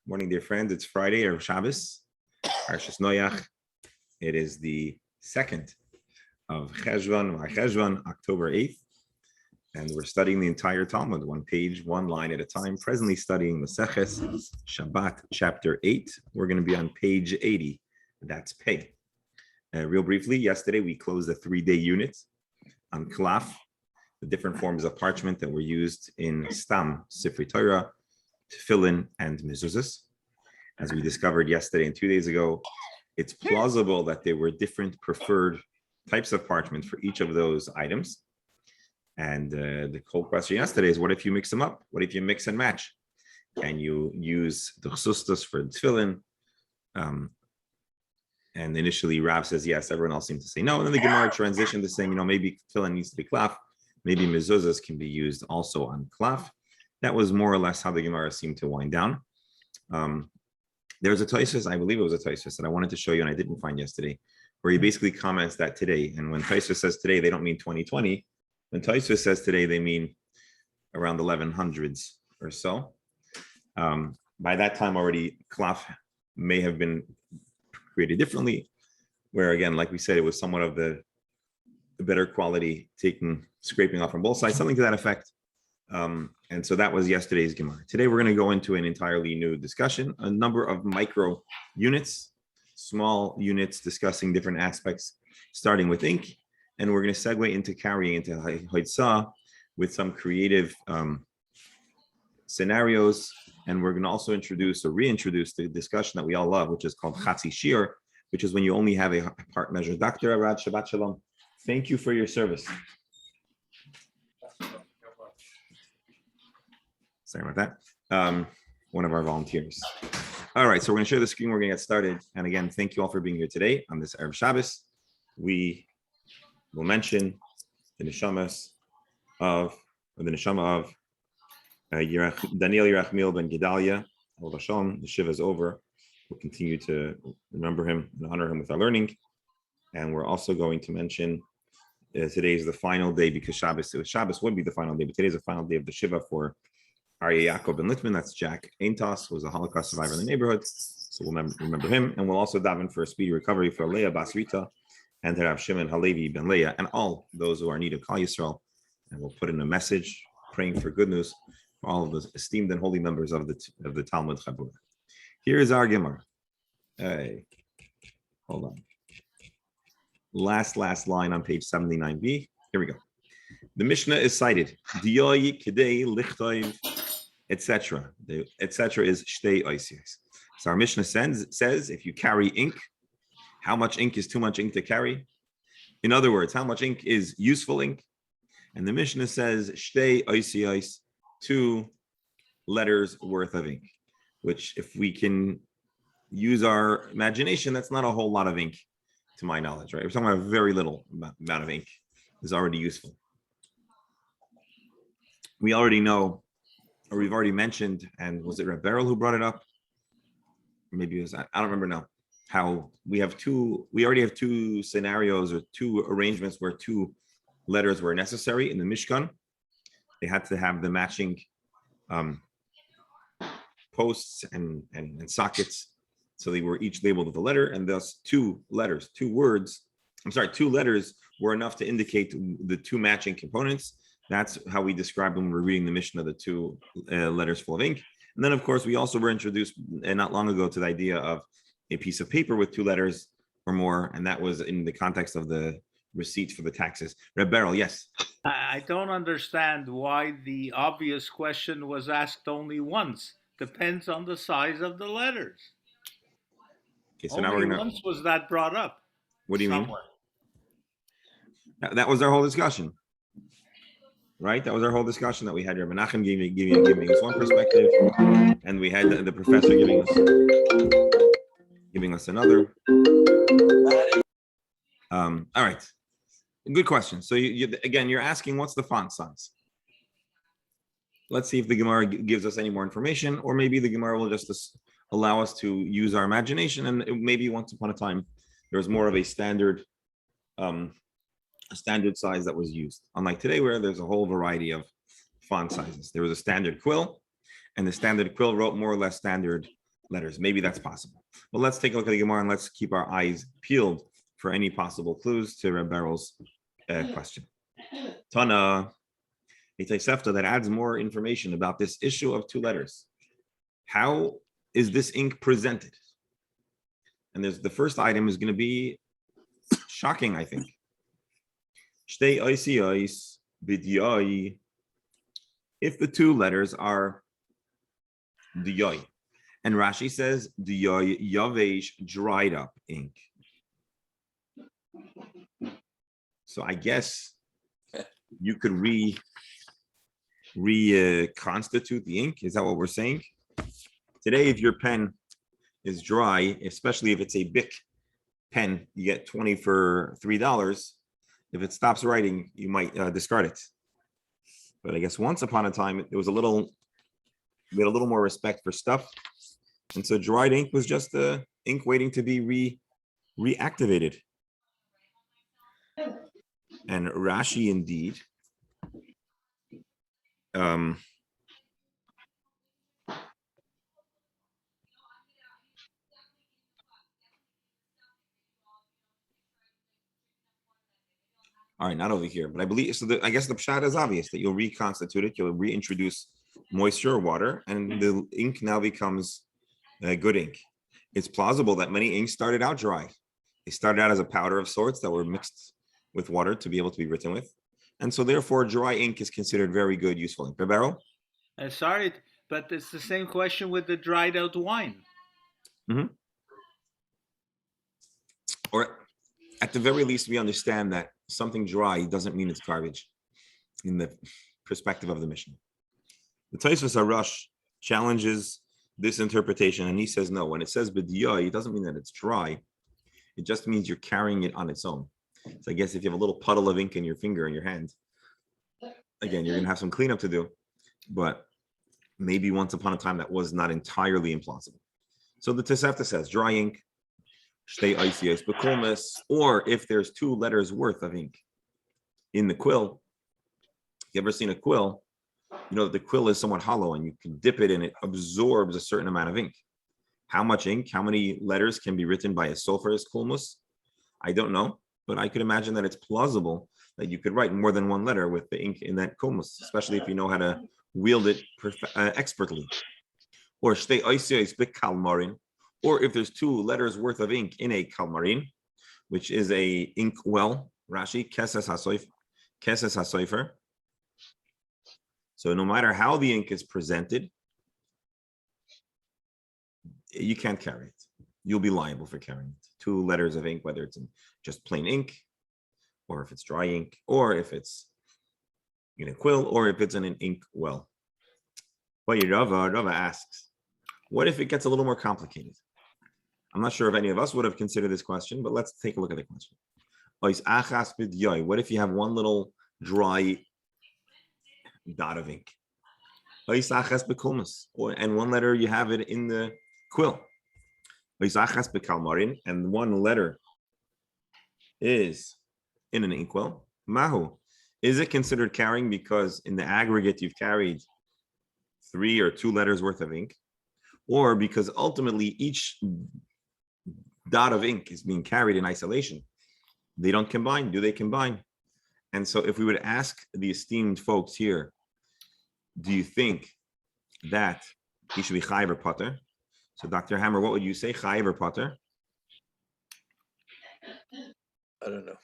Morning, dear friends. It's Friday or Shabbos, Parshas Noach. It is the 2nd of Cheshvan, October 8th, and we're studying the entire Talmud, one page, one line at a time. Presently studying Maseches Shabbat, chapter 8. We're going to be on page 80. That's Pei. Real briefly, yesterday we closed a 3-day unit on Klaf, the different forms of parchment that were used in Stam, Sifrei Torah, Tefillin, and Mezuzahs. As we discovered yesterday and 2 days ago, it's plausible that there were different preferred types of parchment for each of those items. And the whole question yesterday is, what if you mix them up? What if you mix and match? Can you use the chsustas for Tefillin? And initially Rav says yes, everyone else seemed to say no. And then the Gemara transitioned to saying, maybe Tefillin needs to be klaf, maybe mezuzahs can be used also on klaf. That was more or less how the Gemara seemed to wind down. There's a Tosfos, I believe it was a Tosfos that I wanted to show you and I didn't find yesterday, where he basically comments that today, and when Tosfos says today, they don't mean 2020. When Tosfos says today, they mean around 1100s or so. By that time already, klaf may have been created differently, where again, like we said, it was somewhat of the better quality, scraping off from both sides, something to that effect. And so that was yesterday's Gemara. Today we're going to go into an entirely new discussion, a number of micro units, small units discussing different aspects, starting with ink, and we're going to segue into carrying into Hoitzah with some creative scenarios, and we're going to also introduce or reintroduce the discussion that we all love, which is called Chatzi Shir, which is when you only have a part measure. Dr. Arad, Shabbat Shalom. Thank you for your service. Sorry about that. One of our volunteers. All right, so we're going to share the screen. We're going to get started. And again, thank you all for being here today on this Erev Shabbos. We will mention the neshama of Daniel Yerachmiel ben Gedalia. The Shiva is over. We'll continue to remember him and honor him with our learning. And we're also going to mention today is the final day because Shabbos would be the final day, but today is the final day of the Shiva for Aryeh Yaakov ben Littman. That's Jack Aintos, who was a Holocaust survivor in the neighborhood. So we'll remember him. And we'll also daven for a speedy recovery for Leah Basrita and Rav Shimon Halevi ben Leah and all those who are in need of Kal Yisrael. And we'll put in a message praying for good news for all of the esteemed and holy members of the Talmud Chabura. Here is our Gemara. Hey, hold on. Last line on page 79b. Here we go. The Mishnah is cited. Diyoi kidei lichtoiv, etc. The etc. is shtei oisios. So our Mishnah says if you carry ink, how much ink is too much ink to carry? In other words, how much ink is useful ink? And the Mishnah says shtei oisios, 2 letters worth of ink, which if we can use our imagination, that's not a whole lot of ink to my knowledge, right? We're talking about a very little amount of ink is already useful. We already know, or we've already mentioned, and was it Reb Beryl who brought it up? Maybe it was, I don't remember now, how we already have 2 scenarios or 2 arrangements where 2 letters were necessary in the Mishkan. They had to have the matching posts and sockets. So they were each labeled with a letter, and thus 2 letters were enough to indicate the 2 matching components. That's how we described when we were reading the Mishnah, the 2 letters full of ink. And then, of course, we also were introduced not long ago to the idea of a piece of paper with 2 letters or more, and that was in the context of the receipts for the taxes. Reb Beryl, yes? I don't understand why the obvious question was asked only once. Depends on the size of the letters. Okay, so only now we're going to... once was that brought up. What do you mean? That was our whole discussion. Right? That was our whole discussion that we had. Rabbi Menachem giving us one perspective, and we had the professor giving us another. All right. Good question. So again, you're asking what's the font size? Let's see if the Gemara gives us any more information, or maybe the Gemara will just allow us to use our imagination, and maybe once upon a time there was more of a standard size that was used, unlike today where there's a whole variety of font sizes. There was a standard quill, and the standard quill wrote more or less standard letters. Maybe that's possible. But let's take a look at the Gemara and let's keep our eyes peeled for any possible clues to Reb Beryl's question. Tana, a Tosefta that adds more information about this issue of two letters. How is this ink presented? And there's the first item is going to be shocking, I think. Shtei oisi ois b'dyai. If the two letters are dyai, and Rashi says dyai yavesh, dried up ink. So I guess you could reconstitute the ink. Is that what we're saying? Today, if your pen is dry, especially if it's a Bic pen, you get 20 for $3. If it stops writing, you might discard it. But I guess once upon a time, we had a little more respect for stuff. And so dried ink was just ink waiting to be reactivated. And Rashi indeed all right, not over here, but I believe so. I guess the pshat is obvious that you'll reconstitute it, you'll reintroduce moisture or water, and the ink now becomes good ink. It's plausible that many inks started out dry. They started out as a powder of sorts that were mixed with water to be able to be written with. And so therefore, dry ink is considered very good, useful ink. Beryl? Sorry, but it's the same question with the dried out wine. Mm-hmm. Or at the very least, we understand that something dry doesn't mean it's garbage in the perspective of the Mishnah. The Tosfos Harash challenges this interpretation, and he says no. When it says b'diyah, it doesn't mean that it's dry. It just means you're carrying it on its own. So I guess if you have a little puddle of ink in your finger in your hand, again, you're going to have some cleanup to do. But maybe once upon a time that was not entirely implausible. So the Tosefta says dry ink, shtei oisios b'kulmis, or if there's two letters worth of ink in the quill. You ever seen a quill? You know, the quill is somewhat hollow and you can dip it and it absorbs a certain amount of ink. How much ink, how many letters can be written by a sulfurous kulmus? I don't know, but I could imagine that it's plausible that you could write more than one letter with the ink in that kulmus, especially if you know how to wield it expertly. Or shtei oisios b'kalmarin, or if there's two letters worth of ink in a kalmarin, which is a ink well, Rashi, keses hasoifer. So no matter how the ink is presented, you can't carry it. You'll be liable for carrying it. Two letters of ink, whether it's in just plain ink, or if it's dry ink, or if it's in a quill, or if it's in an ink well. But Rava asks, what if it gets a little more complicated? I'm not sure if any of us would have considered this question, but let's take a look at the question. What if you have one little dry dot of ink? And one letter you have it in the quill. And one letter is in an inkwell. Mahu. Is it considered carrying because in the aggregate you've carried 3 or 2 letters worth of ink? Or because ultimately each dot of ink is being carried in isolation? They don't combine. Do they combine? And so if we would ask the esteemed folks here, do you think that he should be chayiv or pater? So Dr. Hammer, what would you say, chayiv or pater? I don't know.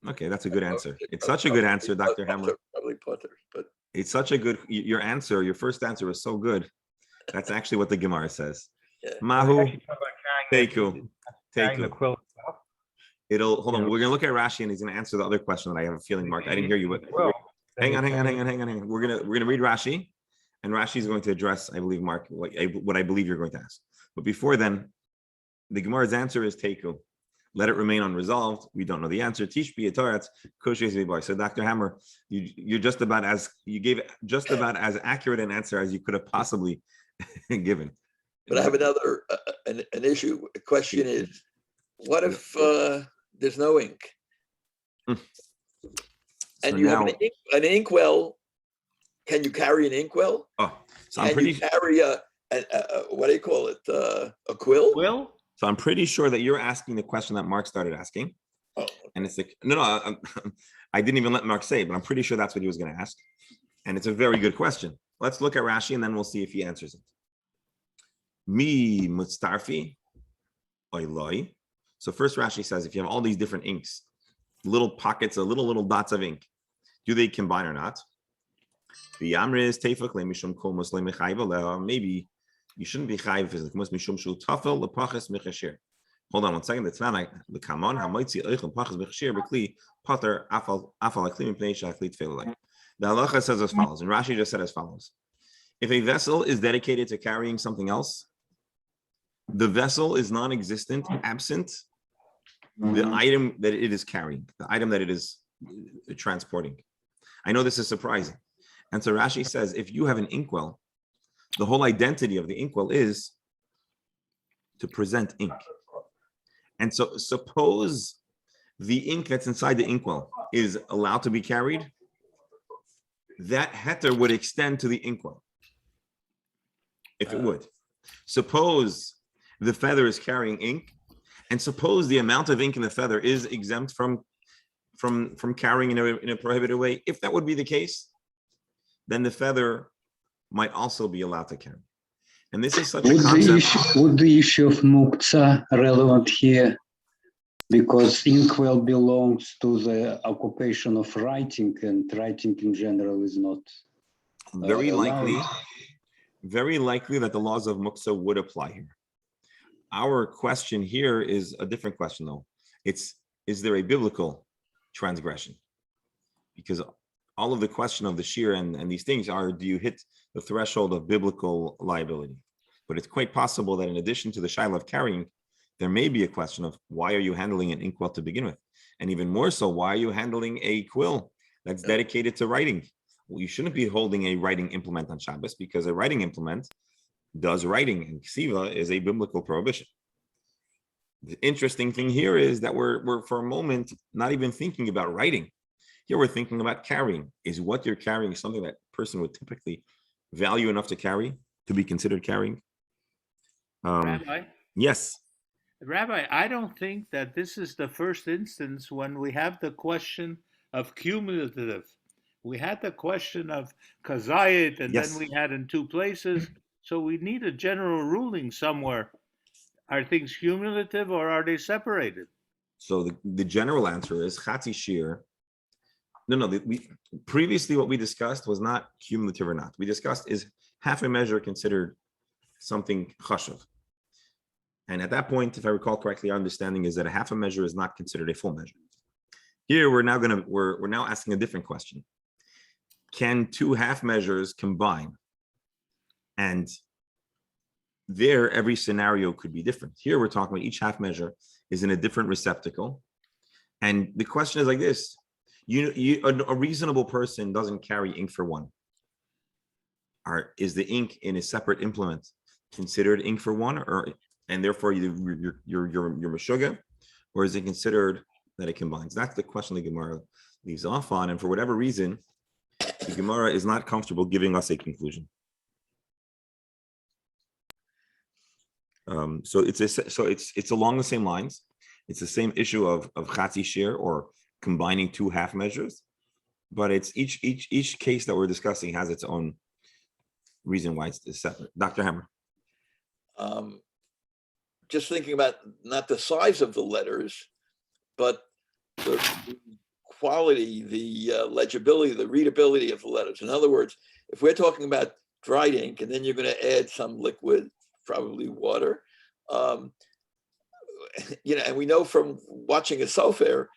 Okay, that's a good answer. It's such a good answer, Dr. Hammer. Probably pater, but it's such a good, your answer, your first answer was so good. That's actually what the Gemara says. Yeah. Mahu, teiku. The quill itself. It'll, hold on, we're going to look at Rashi and he's going to answer the other question that I have a feeling, Mark. I didn't hear you, but hang on. We're gonna read Rashi, and Rashi is going to address, I believe, Mark, what I believe you're going to ask. But before then, the Gemara's answer is teiku. Let it remain unresolved. We don't know the answer. Tish b'yataretz koshes v'boy. So Dr. Hammer, you gave just about as accurate an answer as you could have possibly given. But I have another an issue. The question is, what if there's no ink? And So you now, have an inkwell? Can you carry an inkwell? oh, so Can you carry And what do you call it? A quill? Will? So I'm pretty sure that you're asking the question that Mark started asking. Oh, And it's like, no, I didn't even let Mark say it, but I'm pretty sure that's what he was going to ask. And it's a very good question. Let's look at Rashi and then we'll see if he answers it. Mi mutstarfi oiloi. So first Rashi says, if you have all these different inks, little pockets, little dots of ink, do they combine or not? Maybe you shouldn't be chayiv physically. Hold on one second. It's not like the kamon. The halacha says as follows, and Rashi just said as follows: if a vessel is dedicated to carrying something else, the vessel is non-existent absent the item that it is carrying, the item that it is transporting. I know this is surprising. And so Rashi says, if you have an inkwell, the whole identity of the inkwell is to present ink. And so suppose the ink that's inside the inkwell is allowed to be carried, that heter would extend to the inkwell, if it would. Suppose the feather is carrying ink, and suppose the amount of ink in the feather is exempt from carrying in a prohibited way. If that would be the case, then the feather might also be allowed to carry. And this is such a concept. Would the issue of muktzah relevant here? Because inkwell belongs to the occupation of writing, and writing in general is not Very likely that the laws of muktzah would apply here. Our question here is a different question, though. Is there a biblical transgression? Because all of the question of the shear and these things are, do you hit the threshold of biblical liability? But it's quite possible that in addition to the shaila of carrying, there may be a question of why are you handling an inkwell to begin with? And even more so, why are you handling a quill that's dedicated to writing? Well, you shouldn't be holding a writing implement on Shabbos because a writing implement does writing, and ksiva is a biblical prohibition. The interesting thing here is that we're for a moment not even thinking about writing. Here we're thinking about carrying. Is what you're carrying something that person would typically value enough to carry, to be considered carrying? Rabbi? Yes. Rabbi, I don't think that this is the first instance when we have the question of cumulative. We had the question of kazayit, and Yes. then we had in two places. So we need a general ruling somewhere. Are things cumulative or are they separated? So the general answer is chatzi shir. Previously what we discussed was not cumulative or not. We discussed is half a measure considered something chashuv. And at that point, if I recall correctly, our understanding is that a half a measure is not considered a full measure. Here we're now asking a different question. Can two half measures combine? And there, every scenario could be different. Here we're talking about each half measure is in a different receptacle. And the question is like this: a reasonable person doesn't carry ink for one. Is the ink in a separate implement considered ink for one, and therefore you're meshuga, or is it considered that it combines? That's the question the Gemara leaves off on, and for whatever reason, the Gemara is not comfortable giving us a conclusion. So it's along the same lines. It's the same issue of chatzi shir, or combining two half measures, but it's each case that we're discussing has its own reason why it's separate. Dr. Hammer. Just thinking about not the size of the letters, but the quality, the legibility, the readability of the letters. In other words, if we're talking about dried ink and then you're going to add some liquid, probably water, and we know from watching a sofer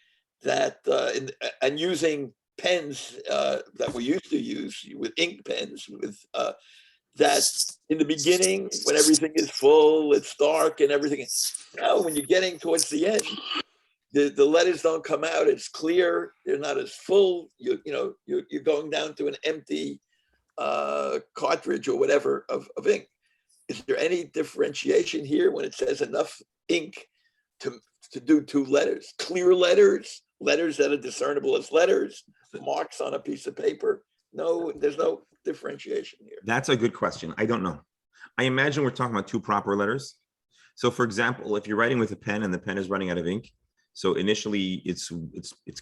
that and using pens that we used to use with ink pens that in the beginning, when everything is full, it's dark and everything. Now, when you're getting towards the end, the letters don't come out as clear. They're not as full. You're going down to an empty cartridge or whatever of ink. Is there any differentiation here when it says enough ink to do two letters? Clear letters that are discernible as letters, marks on a piece of paper? No, there's no differentiation here. That's a good question. I don't know. I imagine we're talking about two proper letters. So for example, if you're writing with a pen and the pen is running out of ink, so initially it's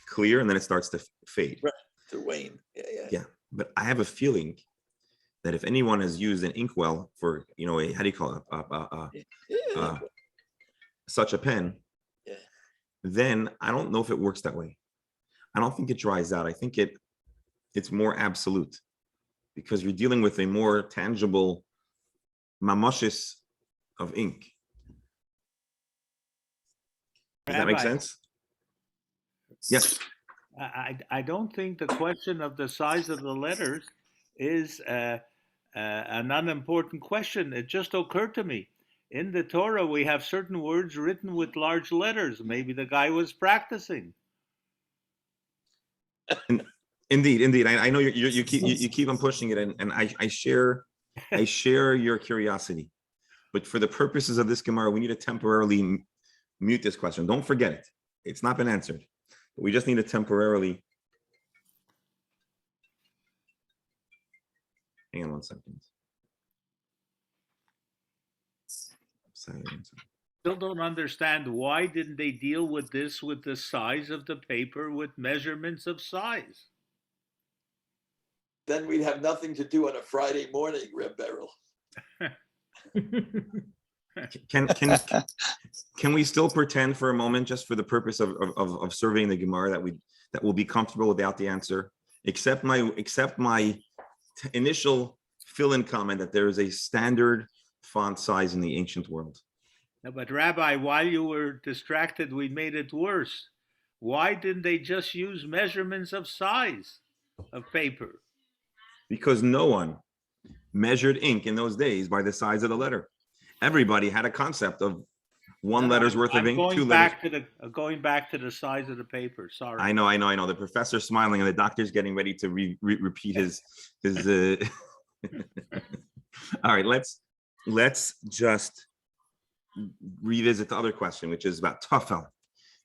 clear and then it starts to fade. Right, to wane. Yeah. But I have a feeling that if anyone has used an inkwell for, how do you call it? Such a pen, Yeah. then I don't know if it works that way. I don't think it dries out. I think it's more absolute because you're dealing with a more tangible mamashis of ink. Does that make sense? Yes. I don't think the question of the size of the letters is an unimportant question. It just occurred to me. In the Torah, we have certain words written with large letters. Maybe the guy was practicing. Indeed. I know you keep on pushing it, and I share your curiosity. But for the purposes of this Gemara, we need to temporarily mute this question. Don't forget it. It's not been answered. But we just need to temporarily. Hang on 1 second. Still don't understand why didn't they deal with this with the size of the paper with measurements of size? Then we'd have nothing to do on a Friday morning, Reb Beryl. Can we still pretend for a moment, just for the purpose of surveying the Gemara, that we'll be comfortable without the answer, except my initial fill-in comment that there is a standard font size in the ancient world. No, but Rabbi, while you were distracted, we made it worse. Why didn't they just use measurements of size of paper? Because no one measured ink in those days by the size of the letter. Everybody had a concept of one letter's worth of ink, two letters. Going back to the size of the paper. Sorry. I know. The professor's smiling and the doctor's getting ready to repeat his. All right, let's just revisit the other question, which is about tafel.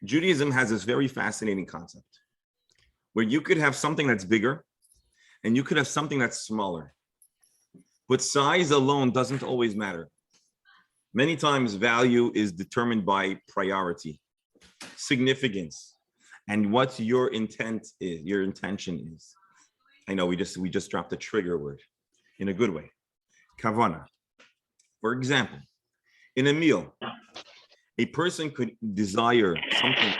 Judaism has this very fascinating concept where you could have something that's bigger and you could have something that's smaller. But size alone doesn't always matter. Many times value is determined by priority, significance, and what your intent is, your intention is. I know we just dropped a trigger word in a good way. Kavana. For example, in a meal, a person could desire something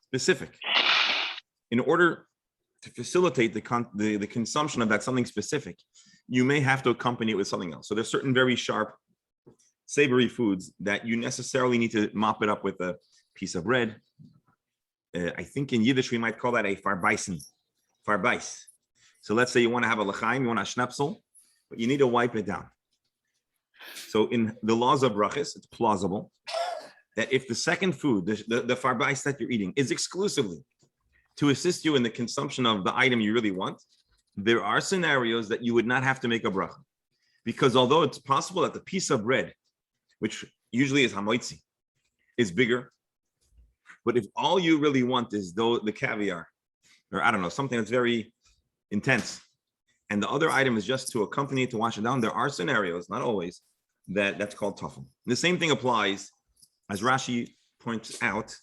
specific. In order to facilitate the consumption of that something specific, you may have to accompany it with something else. So there's certain very sharp, savory foods that you necessarily need to mop it up with a piece of bread. I think in Yiddish we might call that a farbeisen. So let's say you want to have a l'chaim, you want a schnapsel, but you need to wipe it down. So in the laws of brachas, it's plausible that if the second food, the farbais that you're eating, is exclusively to assist you in the consumption of the item you really want, there are scenarios that you would not have to make a bracha. Because although it's possible that the piece of bread, which usually is hamoitzi, is bigger, but if all you really want is the caviar, or I don't know, something that's very intense, and the other item is just to accompany it, to wash it down, there are scenarios, not always, that's called tafel. The same thing applies, as Rashi points out,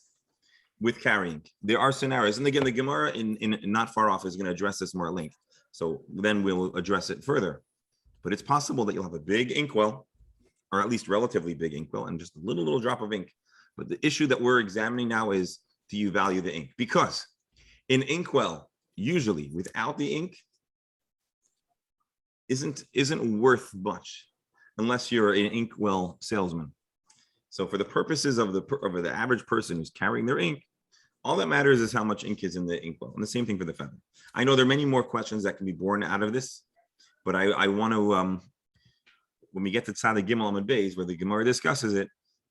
with carrying. There are scenarios, and again, the Gemara in not far off is going to address this more at length. So then we'll address it further. But it's possible that you'll have a big inkwell, or at least relatively big inkwell, and just a little drop of ink. But the issue that we're examining now is, do you value the ink? Because in inkwell, usually without the ink, isn't worth much unless you're an inkwell salesman. So for the purposes of the average person who's carrying their ink, all that matters is how much ink is in the inkwell. And the same thing for the feather. I know there are many more questions that can be born out of this, but I want to, when we get to Tzaddik Gimel Amud Beis, where the Gemara discusses it,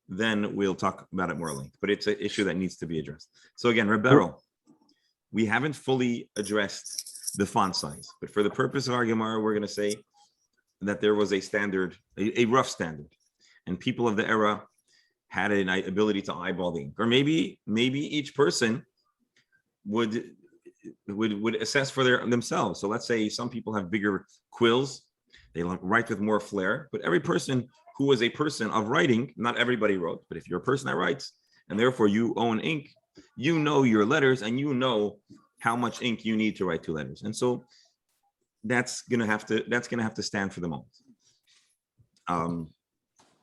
then we'll talk about it more at length. But it's an issue that needs to be addressed. So again, Reb Beryl, we haven't fully addressed the font size, but for the purpose of our Gemara, we're going to say that there was a standard, a rough standard, and people of the era had an ability to eyeball the ink, or maybe each person would assess for themselves. So let's say some people have bigger quills, They write with more flair. But every person who is a person of writing, not everybody wrote, but if you're a person that writes, and therefore you own ink, you know your letters and you know how much ink you need to write 2 letters. And so that's gonna have to stand for the moment.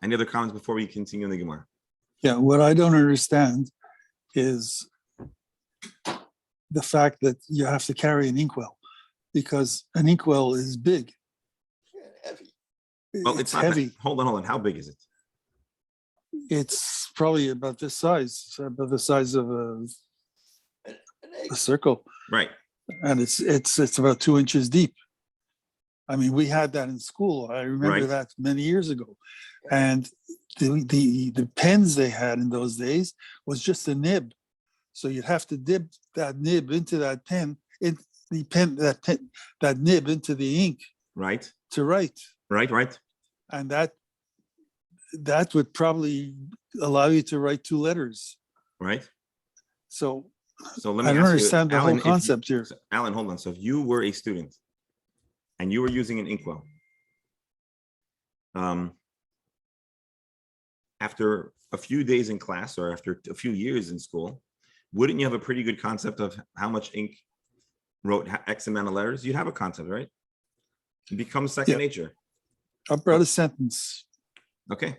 Any other comments before we continue in the Gemara? Yeah, what I don't understand is the fact that you have to carry an inkwell, because an inkwell is big. Heavy. Well, it's not heavy. that, hold on. How big is it? It's probably about this size, about the size of An egg. a circle, Right. and it's about 2 inches deep. I mean, we had that in school. I remember Right. that many years ago, and the pens they had in those days was just a nib, so you'd have to dip that nib into that pen, that nib into the ink Right. to write, Right. and that would probably allow you to write 2 letters. Right. So So let me I don't ask understand you, the Alan, whole if you- concept here. Alan, hold on. So if you were a student and you were using an inkwell, after a few days in class or after a few years in school, wouldn't you have a pretty good concept of how much ink wrote X amount of letters? You'd have a concept, right? It becomes second Yeah. nature. I brought a sentence, Okay.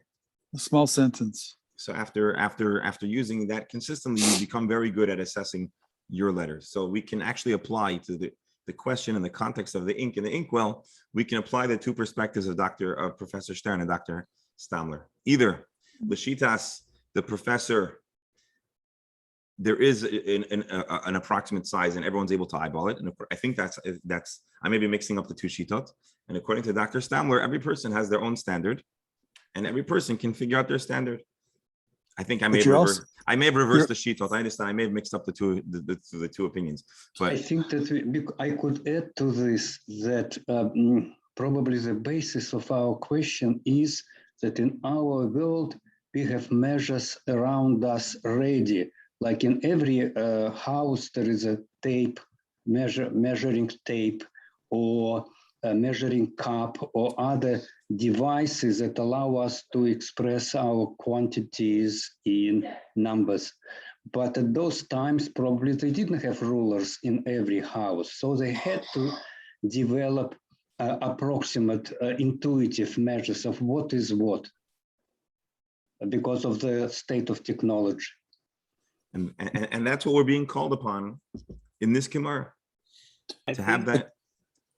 a small sentence. So after using that consistently, you become very good at assessing your letters. So we can actually apply to the question in the context of the ink and the inkwell. We can apply the 2 perspectives of Professor Stern and Dr. Stamler. Either Lashitas, the professor, there is an approximate size and everyone's able to eyeball it. And I think that's I may be mixing up the 2 shitot. And according to Dr. Stamler, every person has their own standard and every person can figure out their standard. I think I may have reversed the shitot. I understand. I may have mixed up the two opinions. But I think that I could add to this that probably the basis of our question is that in our world, we have measures around us ready. Like in every house, there is a tape, measuring tape, or a measuring cup, or other devices that allow us to express our quantities in numbers. But at those times, probably they didn't have rulers in every house. So they had to develop approximate intuitive measures of what is what because of the state of technology. And that's what we're being called upon in this Gemara, to have that.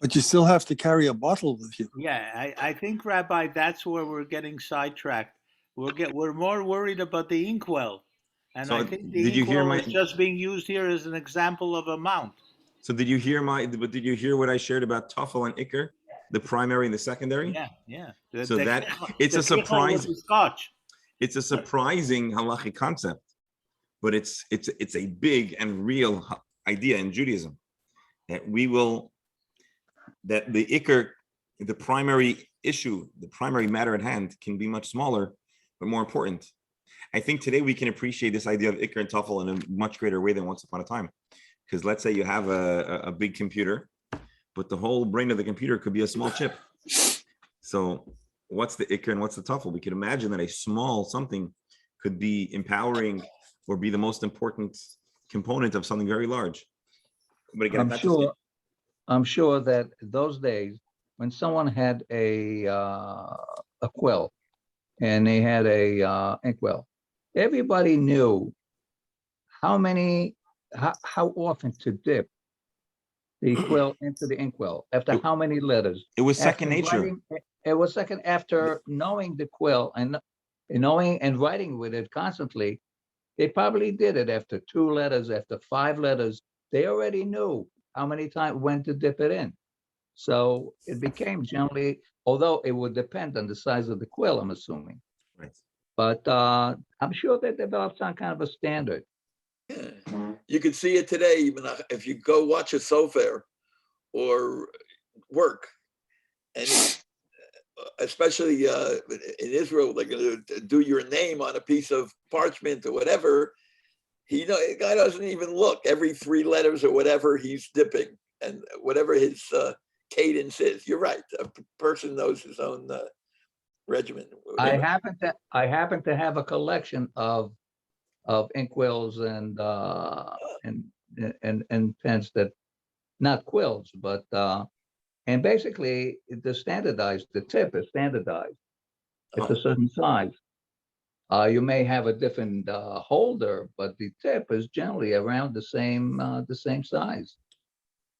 But you still have to carry a bottle with you. Yeah, I think, Rabbi, that's where we're getting sidetracked. We're more worried about the inkwell, and So I think the did you hear inkwell my- is just being used here as an example of amount. So did you hear what I shared about Tafel and Iker, the primary and the secondary? Yeah. So that it's a surprise. It's a surprising halachic concept, but it's a big and real idea in Judaism that the Iker, the primary issue, the primary matter at hand, can be much smaller, but more important. I think today we can appreciate this idea of Iker and Tafel in a much greater way than once upon a time. Because let's say you have a big computer, but the whole brain of the computer could be a small chip. So what's the Iker and what's the Tafel? We can imagine that a small something could be empowering or be the most important component of something very large. But again, I'm sure that those days when someone had a quill and they had a inkwell, everybody knew how often to dip the quill into the inkwell, after how many letters. It was second nature. It was second after knowing the quill and knowing and writing with it constantly. They probably did it after 2 letters, after 5 letters. They already knew how many times when to dip it in. So it became generally, although it would depend on the size of the quill, I'm assuming. Right. But I'm sure they developed some kind of a standard. Yeah. You can see it today, even if you go watch a sofer or work, and especially in Israel, they're going to do your name on a piece of parchment or whatever. The guy doesn't even look. Every 3 letters or whatever, he's dipping, and whatever his cadence is. You're right. A person knows his own regimen. I happen to have a collection of inkwells and pens that, not quills, but and basically the tip is standardized. It's a certain size. You may have a different holder, but the tip is generally around the same size.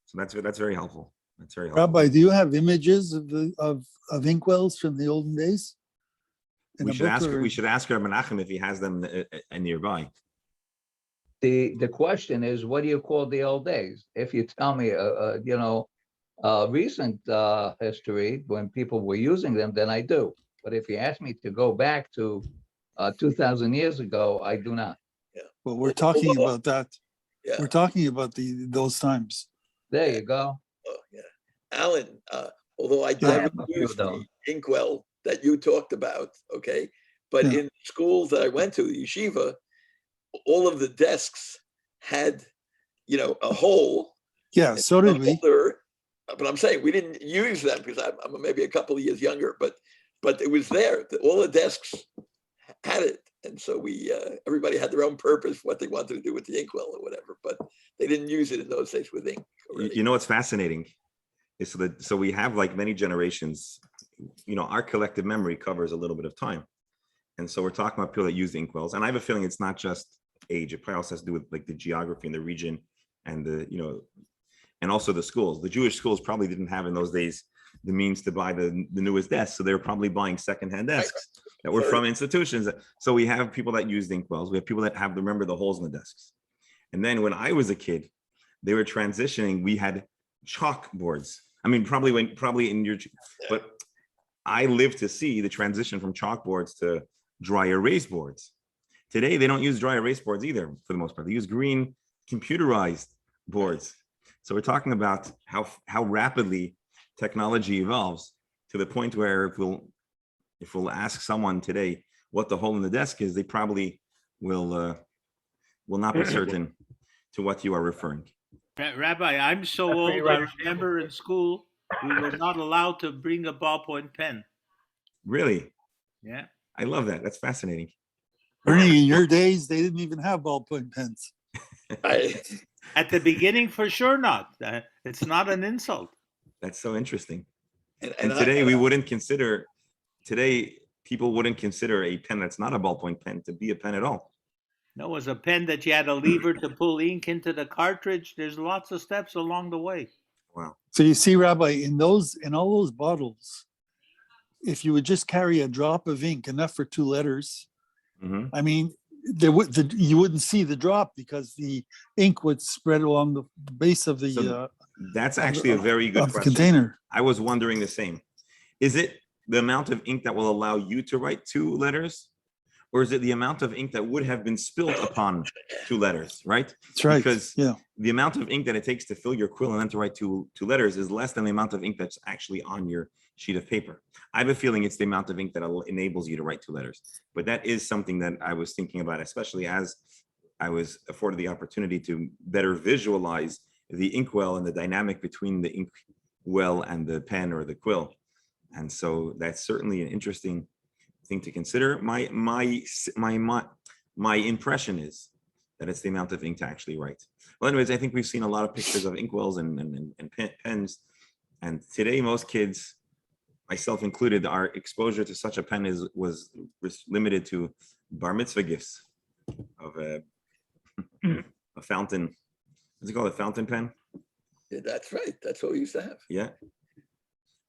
So that's very helpful. That's very helpful. Rabbi, do you have images of inkwells from the olden days? In We a should book ask. or- We should ask Rabbi Menachem if he has them nearby. The question is, what do you call the old days? If you tell me, recent history when people were using them, then I do. But if you ask me to go back to 2,000 years ago, I do not. Well, we're talking about that. Yeah. We're talking about those times. There you go. Oh, yeah. Alan, although I I never have a few used of the those. inkwell that you talked about, okay? But Yeah. in schools that I went to, the yeshiva, all of the desks had, a hole. Yeah, and so the did we. holder- But I'm saying we didn't use them because I'm maybe a couple of years younger, but it was there. All the desks had it. And so everybody had their own purpose, what they wanted to do with the inkwell or whatever, but they didn't use it in those days with ink. already. You know what's fascinating is so we have, like many generations, our collective memory covers a little bit of time. And so we're talking about people that use inkwells. And I have a feeling it's not just age. It probably also has to do with like the geography and the region and and also the schools. The Jewish schools probably didn't have in those days the means to buy the newest desks. So they were probably buying secondhand desks that were from institutions. So we have people that use inkwells. We have people that remember the holes in the desks. And then when I was a kid, they were transitioning. We had chalkboards. I mean, probably in your, but I lived to see the transition from chalkboards to dry erase boards. Today, they don't use dry erase boards either, for the most part. They use green computerized boards. So we're talking about how rapidly technology evolves to the point where if we'll ask someone today what the hole in the desk is, they probably will not be certain to what you are referring. Rabbi, I'm so That's pretty old. I right. remember in school we were not allowed to bring a ballpoint pen. Really? Yeah. I love that. That's fascinating. Ernie, in your days, they didn't even have ballpoint pens. At the beginning, for sure not. It's not an insult. That's so interesting. And And today people wouldn't consider a pen that's not a ballpoint pen to be a pen at all. No, it was a pen that you had a lever to pull ink into the cartridge. There's lots of steps along the way. Wow. So you see, Rabbi, in all those bottles, if you would just carry a drop of ink, enough for 2 letters, Mhm. I mean, you wouldn't see the drop because the ink would spread along the base of the So that's actually a very good of the question. container. I was wondering the same. Is it the amount of ink that will allow you to write 2 letters? Or is it the amount of ink that would have been spilled upon 2 letters, right? That's right. Because Yeah. the amount of ink that it takes to fill your quill and then to write two letters is less than the amount of ink that's actually on your sheet of paper. I have a feeling it's the amount of ink that enables you to write 2 letters. But that is something that I was thinking about, especially as I was afforded the opportunity to better visualize the inkwell and the dynamic between the inkwell and the pen or the quill. And so that's certainly an interesting thing to consider. My impression is that it's the amount of ink to actually write. Well, anyways, I think we've seen a lot of pictures of inkwells and pens. And today, most kids, myself included, our exposure to such a pen was limited to bar mitzvah gifts of a fountain. What's it called? A fountain pen? Yeah, that's right. That's what we used to have. Yeah.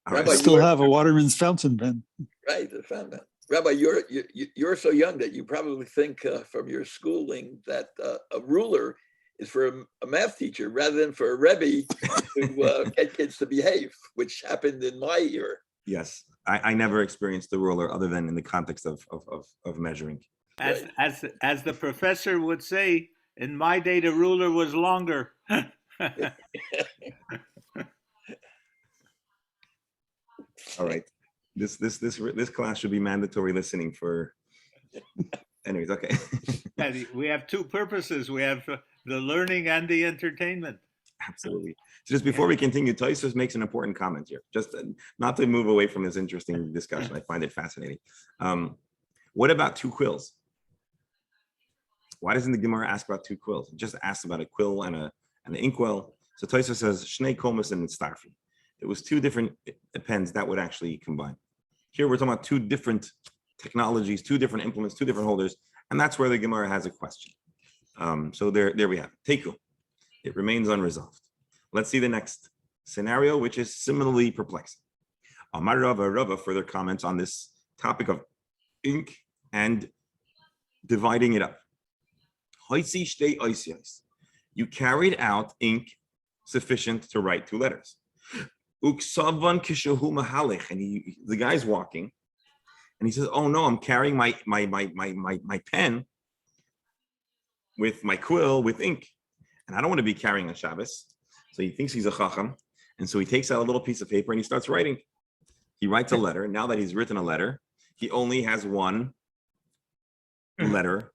All Rabbi, I right. still have a Waterman's fountain pen. Right, the fountain. Rabbi, you're so young that you probably think from your schooling that a ruler is for a math teacher rather than for a Rebbe to get kids to behave, which happened in my era. Yes. I never experienced the ruler other than in the context of measuring. As the professor would say, in my day the ruler was longer. All right. This class should be mandatory listening for. Anyways, okay. We have 2 purposes. We have the learning and the entertainment. Absolutely. So just before we continue, Tosfos makes an important comment here, just not to move away from this interesting discussion. I find it fascinating. What about two quills? Why doesn't the Gemara ask about two quills? It just asks about a quill and an inkwell. So Tosfos says Shnei Kolmas and Starfi. It was two different pens that would actually combine. Here we're talking about two different technologies, two different implements, two different holders, and that's where the Gemara has a question. So there we have it. Teiku. It remains unresolved. Let's see the next scenario, which is similarly perplexing. Amar Rava further comments on this topic of ink and dividing it up. You carried out ink sufficient to write two letters. And the guy's walking, and he says, "Oh no, I'm carrying my pen with my quill with ink, and I don't want to be carrying on Shabbos." So he thinks he's a chacham, and so he takes out a little piece of paper and he starts writing. He writes a letter. Now that he's written a letter, he only has one letter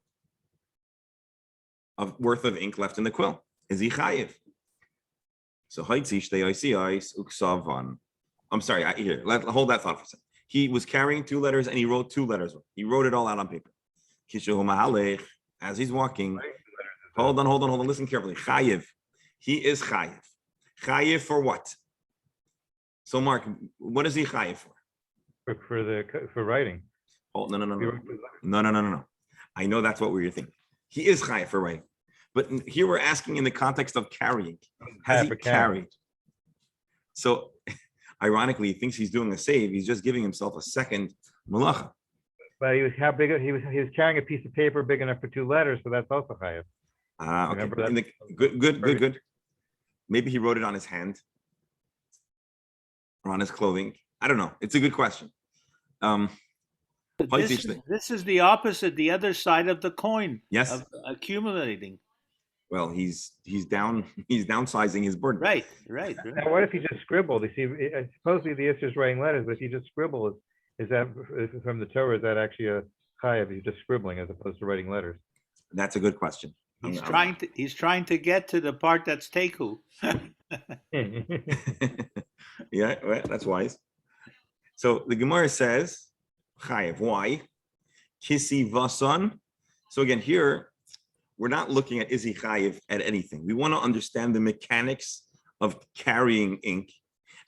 of worth of ink left in the quill. Is he chayiv? So I'm sorry. Here, hold that thought for a second. He was carrying two letters and he wrote two letters. He wrote it all out on paper. As he's walking, hold on. Listen carefully. Chayiv. He is chayiv. Chayiv for what? So Mark, what is he chayiv for? For writing. Oh, no. I know that's what we were thinking. He is chayiv for writing. But here we're asking in the context of carrying. Has he carried? So ironically, he thinks he's doing a save. He's just giving himself a second malacha. But he was carrying a piece of paper big enough for two letters, so that's also chayiv. Okay. Good. Maybe he wrote it on his hand or on his clothing. I don't know. It's a good question. This is the opposite, the other side of the coin. Yes. Of accumulating. Well, he's downsizing his burden. Right. Now, what if he just scribbled? You see, supposedly the issue is writing letters, but if you just scribble, is that from the Torah? Is that actually a chayav? He's just scribbling as opposed to writing letters. That's a good question. He's trying to get to the part that's teku. Yeah, well, that's wise. So the Gemara says chayav. Why? Kisi vasan. So again, here we're not looking at is he chayiv at anything. We want to understand the mechanics of carrying ink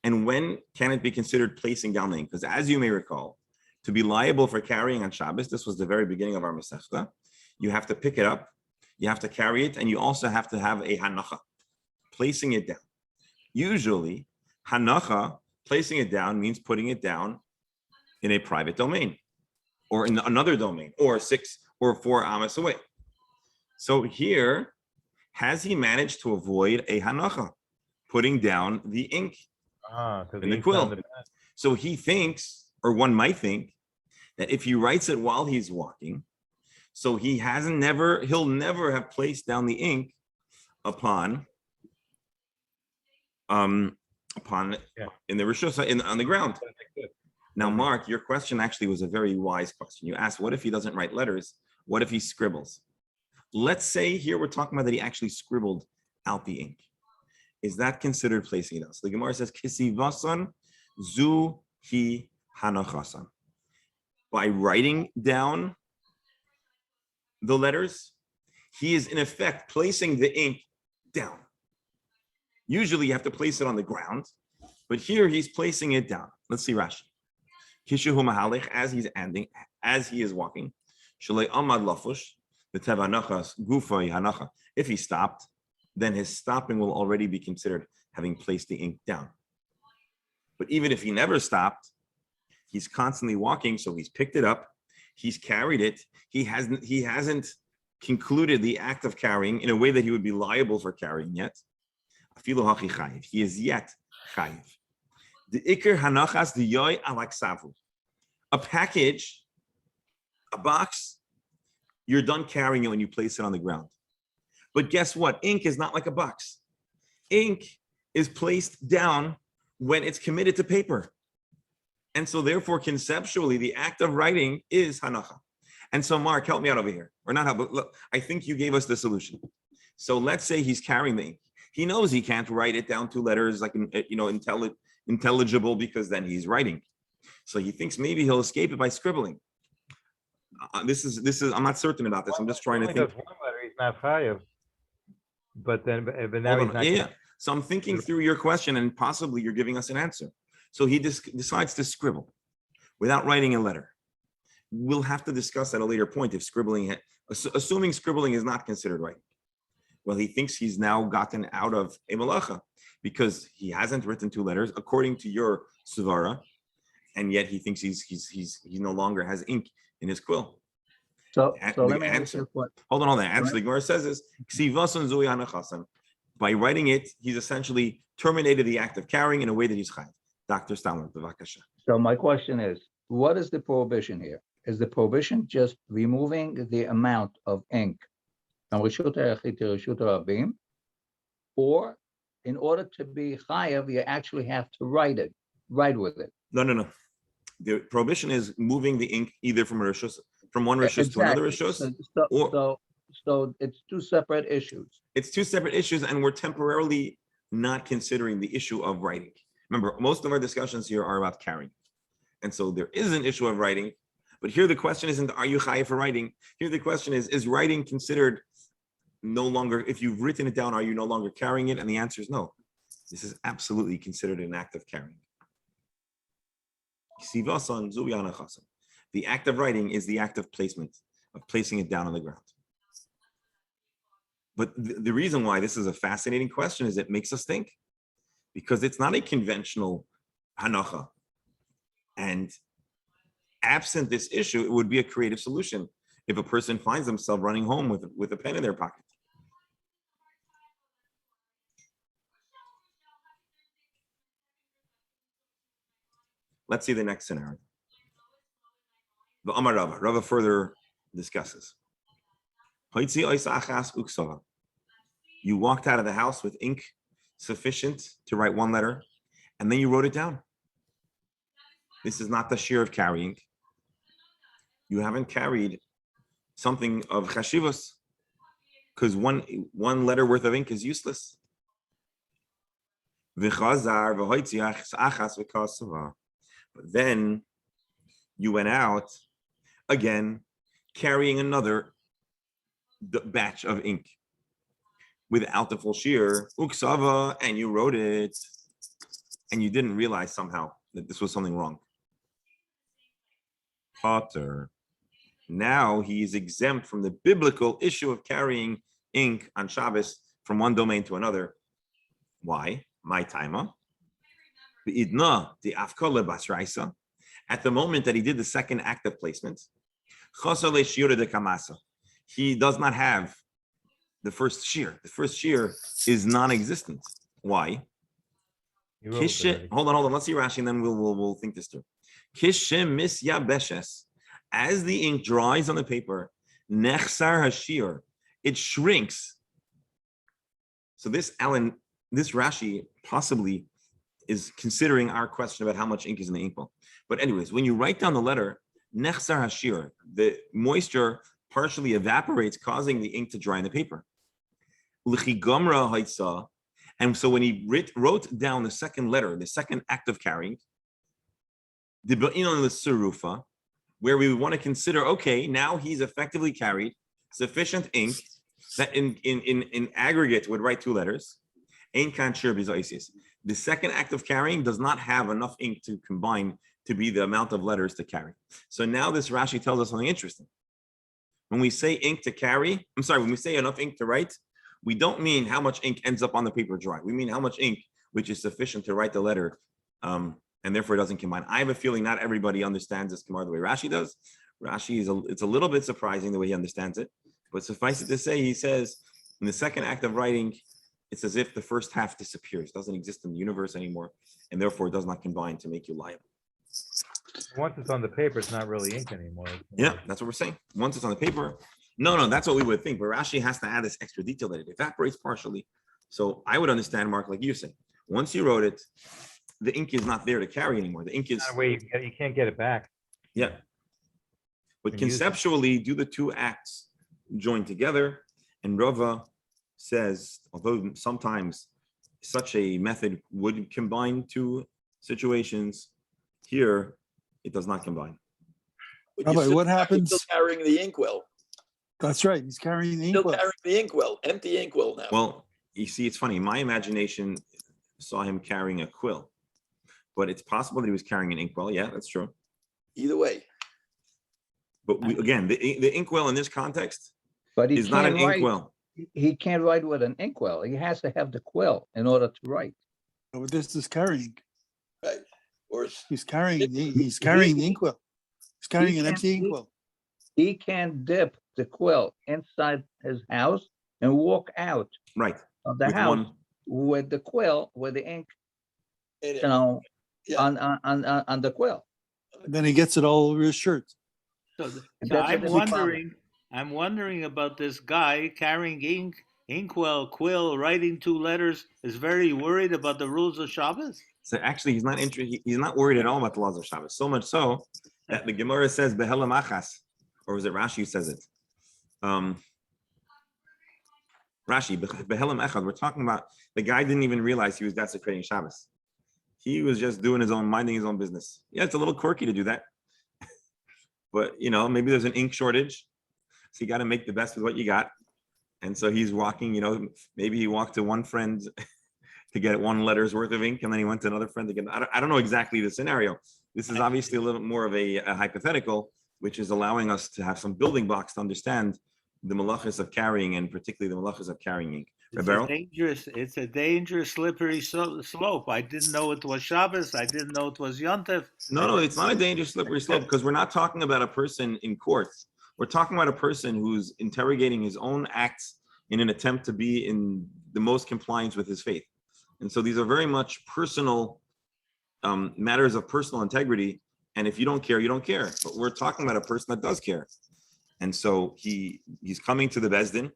and when can it be considered placing down the ink. Because as you may recall, to be liable for carrying on Shabbos, this was the very beginning of our Masechta, you have to pick it up, you have to carry it, and you also have to have a hanacha, placing it down. Usually, hanacha, placing it down, means putting it down in a private domain or in another domain or 6 or 4 amas away. So here, has he managed to avoid a hanacha, putting down the ink in the quill? So he thinks, or one might think, that if he writes it while he's walking, so he'll never have placed down the ink upon in the rishus on the ground. Now, Mark, your question actually was a very wise question. You asked, what if he doesn't write letters? What if he scribbles? Let's say here we're talking about that he actually scribbled out the ink. Is that considered placing it out? So the Gemara says, Kisi vasan zu hi hanachasan. By writing down the letters, he is in effect placing the ink down. Usually you have to place it on the ground, but here he's placing it down. Let's see Rashi. Kishuhu mahalich, as he is walking. Shalei amad lafush. If he stopped, then his stopping will already be considered having placed the ink down. But even if he never stopped, he's constantly walking, so he's picked it up, he's carried it, he hasn't concluded the act of carrying in a way that he would be liable for carrying yet. He is yet chayiv. The ikar hanachas the yoy alaksavu. A package, a box, you're done carrying it when you place it on the ground. But guess what? Ink is not like a box. Ink is placed down when it's committed to paper. And so therefore, conceptually, the act of writing is hanacha. And so Mark, help me out over here. Or not help, but look, I think you gave us the solution. So let's say he's carrying the ink. He knows he can't write it down two letters like intelligible, because then he's writing. So he thinks maybe he'll escape it by scribbling. This is. I'm not certain about this. I'm just trying to Only think. does one letter, he's not chayav. But now Hold he's on. not. Yeah. So I'm thinking through your question, and possibly you're giving us an answer. So he decides to scribble without writing a letter. We'll have to discuss at a later point if scribbling, assuming scribbling is not considered writing. Well, he thinks he's now gotten out of a malacha because he hasn't written two letters according to your suvara, and yet he thinks he no longer has ink in his quill. So The let me ask answer- you a question. Hold on. The answer the Gemara says is "Ksivason zui hanachasan." By writing it, he's essentially terminated the act of carrying in a way that he's chayav. Dr. Stamler, b'vakasha. So my question is, what is the prohibition here? Is the prohibition just removing the amount of ink from Reshut HaYachid to Reshut HaRabim? Or in order to be chayav, you actually have to write with it? No. The prohibition is moving the ink either from one rishus to another rishus. So it's two separate issues. It's two separate issues, and we're temporarily not considering the issue of writing. Remember, most of our discussions here are about carrying. And so there is an issue of writing, but here the question isn't, are you chayav for writing? Here the question is writing considered no longer, if you've written it down, are you no longer carrying it? And the answer is no. This is absolutely considered an act of carrying. The act of writing is the act of placement, of placing it down on the ground. But the reason why this is a fascinating question is it makes us think, because it's not a conventional hanacha. And absent this issue, it would be a creative solution if a person finds themselves running home with a pen in their pocket. Let's see the next scenario. The Amar Rava. Rava further discusses. You walked out of the house with ink sufficient to write one letter, and then you wrote it down. This is not the shear of carrying. You haven't carried something of chashivos, because one letter worth of ink is useless. But then you went out again carrying another batch of ink without the full shear, uksava, and you wrote it, and you didn't realize somehow that this was something wrong. Potter. Now he is exempt from the biblical issue of carrying ink on Shabbos from one domain to another. Why? My timer. At the moment that he did the second act of placement, he does not have the first shear. The first shear is non-existent. Why? Hold on. Let's see Rashi, and then we'll think this through. As the ink dries on the paper, nechsar hashir, it shrinks. So this Rashi possibly is considering our question about how much ink is in the ink well. But anyways, when you write down the letter, nechsar hashir, the moisture partially evaporates, causing the ink to dry in the paper. And so when he wrote down the second letter, the second act of carrying, where we want to consider, okay, now he's effectively carried sufficient ink that in aggregate would write two letters. The second act of carrying does not have enough ink to combine to be the amount of letters to carry. So now this Rashi tells us something interesting. When we say ink to carry, when we say enough ink to write, we don't mean how much ink ends up on the paper dry. We mean how much ink which is sufficient to write the letter, and therefore it doesn't combine. I have a feeling not everybody understands this Gemara the way Rashi does. Rashi it's a little bit surprising the way he understands it, but suffice it to say, he says in the second act of writing, it's as if the first half disappears, doesn't exist in the universe anymore, and therefore it does not combine to make you liable. Once it's on the paper, it's not really ink anymore. Yeah, that's what we're saying. Once it's on the paper, no, that's what we would think. But Rashi has to add this extra detail that it evaporates partially. So I would understand, Mark, like you said, once you wrote it, the ink is not there to carry anymore. The ink is. Not a way you can't get it back. Yeah. But conceptually, do the two acts join together, and Rava says, although sometimes such a method would combine two situations, here it does not combine. But Rabbi, you're what still happens? carrying the inkwell. That's right. He's carrying the Still inkwell. carrying the inkwell, empty inkwell now. Well, you see, it's funny. My imagination saw him carrying a quill, but it's possible that he was carrying an inkwell. Yeah, that's true. Either way. But again, the inkwell in this context But he is not an can't write. inkwell. He can't write with an inkwell. He has to have the quill in order to write. Oh, this is carrying. Right. Or He's carrying the inkwell. He's carrying an can't- empty inkwell. He can dip the quill inside his house and walk out Right. of the With house one, with the quill, with the ink, in it. you know, Yeah. on the quill. Then he gets it all over his shirt. So, And so that's a I'm different wondering, about this guy carrying inkwell, quill, writing two letters, is very worried about the rules of Shabbos. so actually, he's not interested. He's not worried at all about the laws of Shabbos. So much so that the Gemara says behelam achas, or was it Rashi who says it? Rashi behelam echad. We're talking about the guy didn't even realize he was desecrating Shabbos. He was just doing his own, minding his own business. Yeah, it's a little quirky to do that, but maybe there's an ink shortage, so you got to make the best with what you got. And so he's walking. Maybe he walked to one friend to get one letter's worth of ink, and then he went to another friend to get. I don't know exactly the scenario. This is obviously a little more of a hypothetical, which is allowing us to have some building blocks to understand the malachas of carrying, and particularly the malachas of carrying ink. It's a dangerous, slippery slope. I didn't know it was Shabbos. I didn't know it was Yontif. No, it's not a dangerous slippery slope, because we're not talking about a person in court. We're talking about a person who's interrogating his own acts in an attempt to be in the most compliance with his faith. And so these are very much personal matters of personal integrity. And if you don't care, you don't care. But we're talking about a person that does care. And so he's coming to the Bezdin,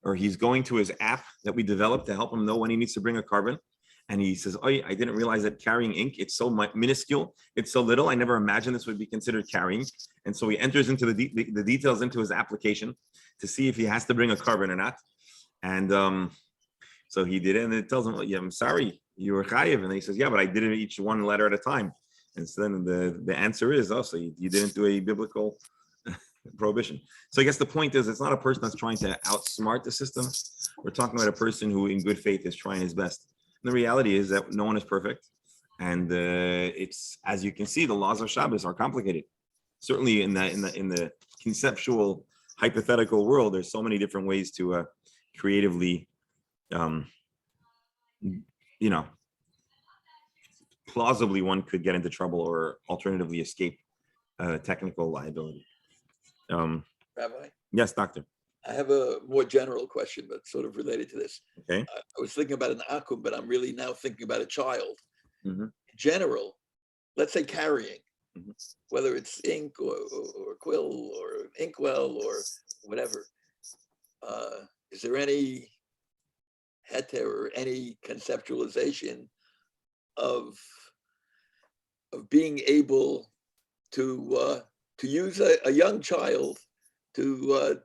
or he's going to his app that we developed to help him know when he needs to bring a carbon. And he says, oh, I didn't realize that carrying ink, it's so minuscule, it's so little. I never imagined this would be considered carrying. And so he enters into the details into his application to see if he has to bring a carbon or not. And so he did it, and it tells him, yeah, I'm sorry, you were chayiv. And he says, yeah, but I did it each one letter at a time. And so then the answer is, so you didn't do a biblical prohibition. So I guess the point is, it's not a person that's trying to outsmart the system. We're talking about a person who in good faith is trying his best. And the reality is that no one is perfect. And it's, as you can see, the laws of Shabbos are complicated. Certainly in the conceptual hypothetical world, there's so many different ways to creatively plausibly one could get into trouble or alternatively escape technical liability. Rabbi, Yes, doctor. I have a more general question, but sort of related to this. Okay. I was thinking about an akum, but I'm really now thinking about a child. Mhm. In general, let's say carrying, Mhm. whether it's ink or quill or inkwell or whatever. Is there any heter or any conceptualization of being able to use a young child to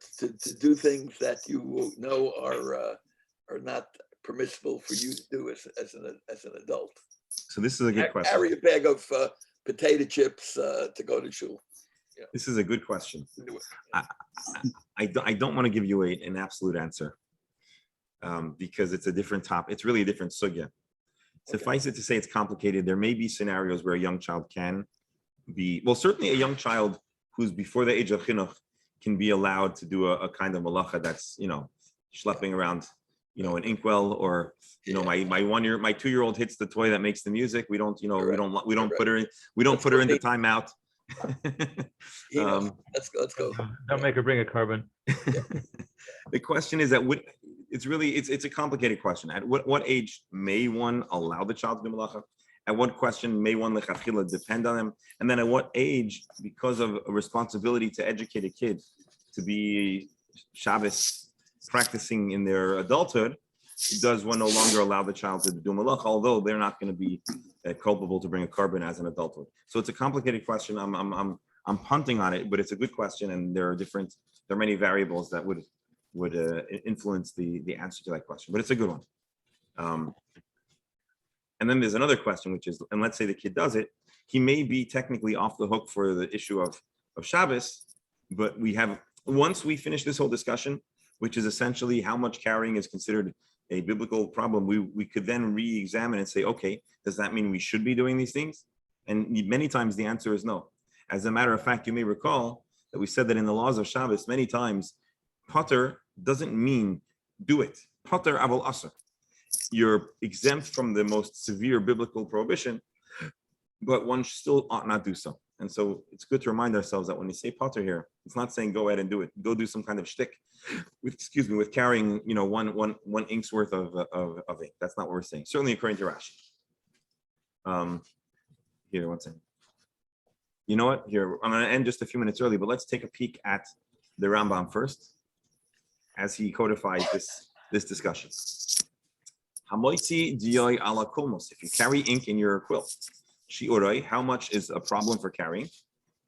do things that you know are not permissible for you to do as an adult? So this is a good question. Carry a bag of potato chips to go to shul. This is a good question. I don't want to give you an absolute answer because it's a different topic. It's really a different sugya. Suffice it to say, it's complicated. There may be scenarios where a young child can be, well, certainly a young child who's before the age of chinuch can be allowed to do a kind of malacha that's, schlepping around, an inkwell, or, my 2-year-old hits the toy that makes the music. We don't put her into timeout. Let's go. Don't make her bring a carbon. The question is that it's a complicated question. At what age may one allow the child to do malacha? At what question may one lechatchila depend on them? And then at what age, because of a responsibility to educate a kid to be Shabbos practicing in their adulthood, does one no longer allow the child to do malacha, although they're not going to be culpable to bring a carbon as an adulthood? So it's a complicated question. I'm punting on it, but it's a good question, and there are many variables that would influence the answer to that question. But it's a good one. And then there's another question, which is, and let's say the kid does it, he may be technically off the hook for the issue of Shabbos, but once we finish this whole discussion, which is essentially how much carrying is considered a biblical problem, we could then re-examine and say, okay, does that mean we should be doing these things? And many times the answer is no. As a matter of fact, you may recall that we said that in the laws of Shabbos, many times, pater doesn't mean do it. Pater aval aser. You're exempt from the most severe biblical prohibition, but one still ought not do so. And so it's good to remind ourselves that when we say pater here, it's not saying go ahead and do it. Go do some kind of shtick with carrying, one ink's worth of ink. That's not what we're saying. Certainly according to Rashi. Here, one second. You know what? Here, I'm going to end just a few minutes early, but let's take a peek at the Rambam first, as he codifies this discussion. Hamoitzi diyoi ala kulmos. If you carry ink in your quill, shi'oroi, how much is a problem for carrying?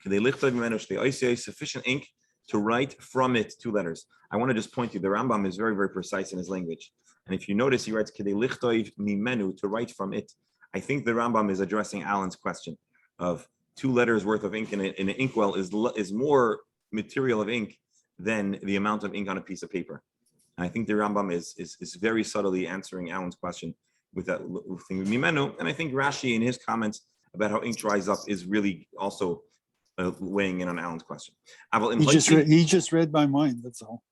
Sufficient ink to write from it 2 letters. I want to just point you, the Rambam is very, very precise in his language. And if you notice, he writes kedei lichtoiv mimenu, to write from it. I think the Rambam is addressing Alan's question of 2 letters worth of ink in an inkwell is more material of ink than the amount of ink on a piece of paper. And I think the Rambam is very subtly answering Alan's question with that thing mimenu. And I think Rashi in his comments about how ink dries up is really also weighing in on Alan's question. He just read my mind, that's all.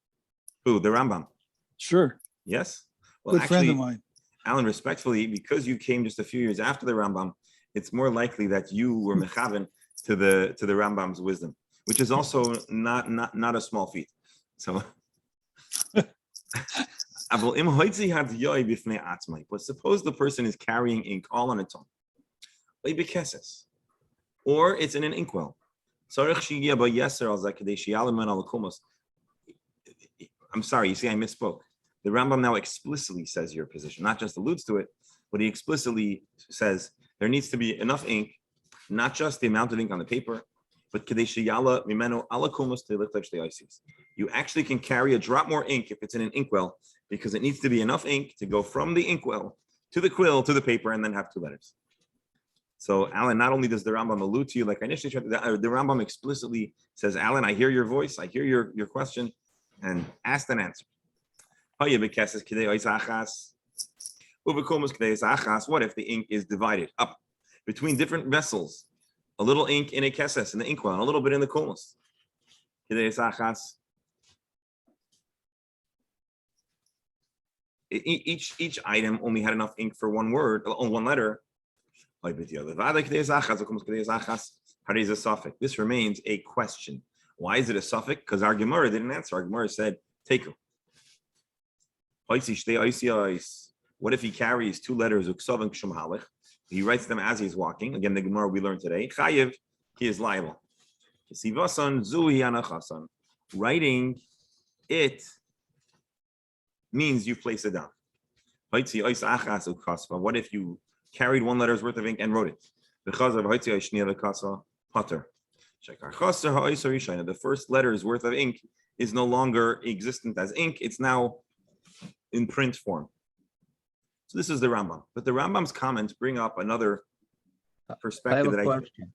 Who, the Rambam? Sure. Yes. Well, Good actually, friend of mine. Alan, respectfully, because you came just a few years after the Rambam, it's more likely that you were mechaven to the Rambam's wisdom, which is also not a small feat. So, but suppose the person is carrying ink all on its own, or it's in an inkwell. I'm sorry, you see, I misspoke. The Rambam now explicitly says your position, not just alludes to it, but he explicitly says there needs to be enough ink, not just the amount of ink on the paper, but you actually can carry a drop more ink if it's in an inkwell, because it needs to be enough ink to go from the inkwell to the quill to the paper and then have 2 letters. So, Alan, not only does the Rambam allude to you, like I initially tried to, the Rambam explicitly says, Alan, I hear your voice, I hear your question, and asked and answered. What if the ink is divided up between different vessels? A little ink in a keses, in the inkwell, and a little bit in the kulmus. Each item only had enough ink for one word, on one letter. This remains a question. Why is it a suffix? Because our Gemara didn't answer. Our Gemara said, take him. What if he carries 2 letters? He writes them as he's walking. Again, the Gemara we learned today. Chayiv, he is liable. Writing it means you place it down. What if you carried 1 letter's worth of ink and wrote it? The first letter's worth of ink is no longer existent as ink. It's now in print form. So this is the Rambam. But the Rambam's comments bring up another perspective. I have a question.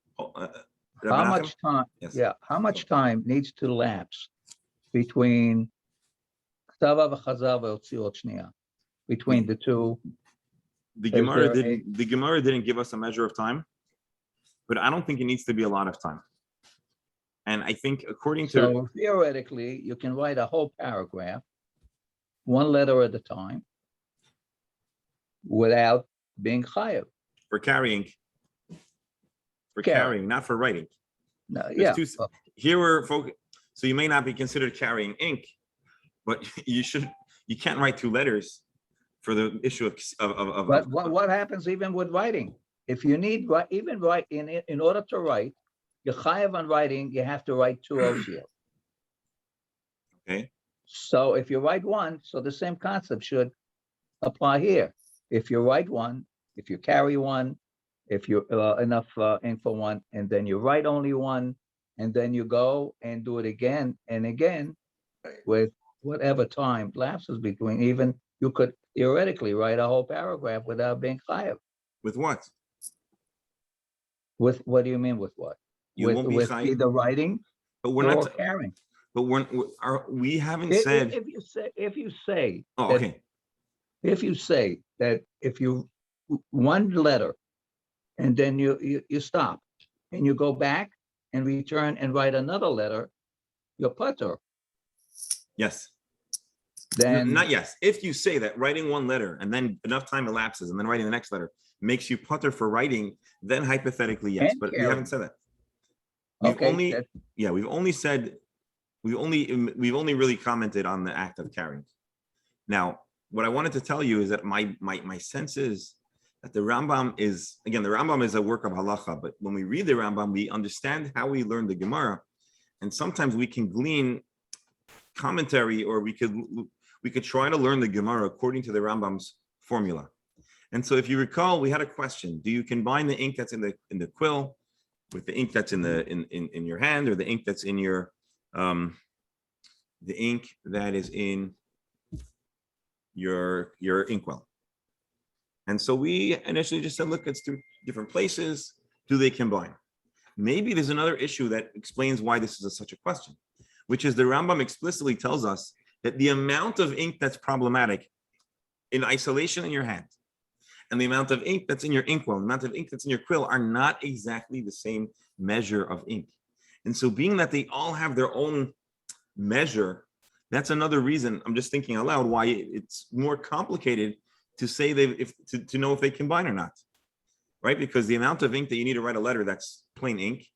How much time? Yes. Yeah, how much time needs to lapse between between the 2? The Gemara didn't give us a measure of time, but I don't think it needs to be a lot of time. And I think according to So theoretically, you can write a whole paragraph, 1 letter at a time, without being chayav. for carrying, not for writing. No, There's yeah. Here we're focused. So you may not be considered carrying ink, but you can't write 2 letters for the issue of But what happens even with writing? If you need even write in order to write, you're chayav on writing, you have to write 2 osiot. Okay. So if you write 1, so the same concept should apply here. If you write 1, if you carry 1, if you enough ink for 1, and then you write only 1, and then you go and do it again and again with whatever time lapses between, even you could theoretically write a whole paragraph without being chayav. With what? With, what do you mean with what? You With, won't be with chayav. either writing But we're or not. carrying. But we haven't If, said. if you say, if you say, Oh, that- okay. if you say that if you, one letter, and then you stop, and you go back and return and write another letter, you're putter, Yes. then. Not yes. If you say that writing one letter and then enough time elapses and then writing the next letter makes you putter for writing, then hypothetically yes. And But we carrying. haven't said that. We've Okay, only that- we've only said we've only really commented on the act of carrying. Now, what I wanted to tell you is that my sense is that the Rambam is, again, the Rambam is a work of halacha, but when we read the Rambam, we understand how we learn the Gemara, and sometimes we can glean commentary, or we could try to learn the Gemara according to the Rambam's formula. And so, if you recall, we had a question: do you combine the ink that's in the quill with the ink that's in your hand, or the ink that's in your the ink that is in your inkwell? And so we initially just said, look, it's two different places. Do they combine? Maybe there's another issue that explains why this is such a question, which is the Rambam explicitly tells us that the amount of ink that's problematic in isolation in your hand and the amount of ink that's in your inkwell, the amount of ink that's in your quill are not exactly the same measure of ink. And so being that they all have their own measure, that's another reason, I'm just thinking out loud, why it's more complicated to say to know if they combine or not, right? Because the amount of ink that you need to write a letter that's plain ink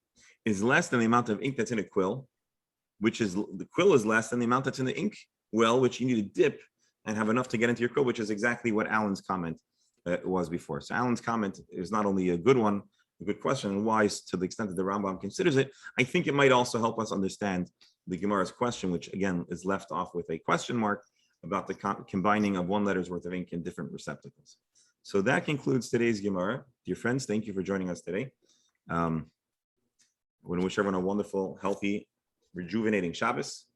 is less than the amount of ink that's in a quill, which is, the quill is less than the amount that's in the ink well, which you need to dip and have enough to get into your quill, which is exactly what Alan's comment was before. So Alan's comment is not only a good one, a good question, and wise to the extent that the Rambam considers it. I think it might also help us understand the Gemara's question, which again is left off with a question mark about the combining of one letter's worth of ink in different receptacles. So that concludes today's Gemara. Dear friends, thank you for joining us today. I want to wish everyone a wonderful, healthy, rejuvenating Shabbos.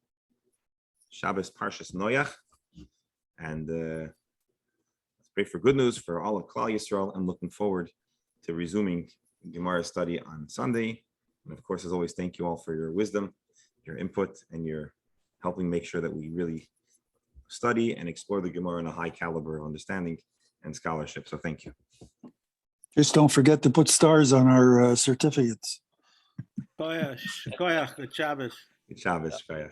Shabbos Parshas Noach. And let's pray for good news for all of Klal Yisrael. I'm looking forward to resuming Gemara study on Sunday. And of course, as always, thank you all for your wisdom, your input, and your helping make sure that we really study and explore the Gemara in a high caliber of understanding and scholarship. So thank you. Just don't forget to put stars on our certificates. Koyach, Shabbos. Good Shabbos, Shkaya.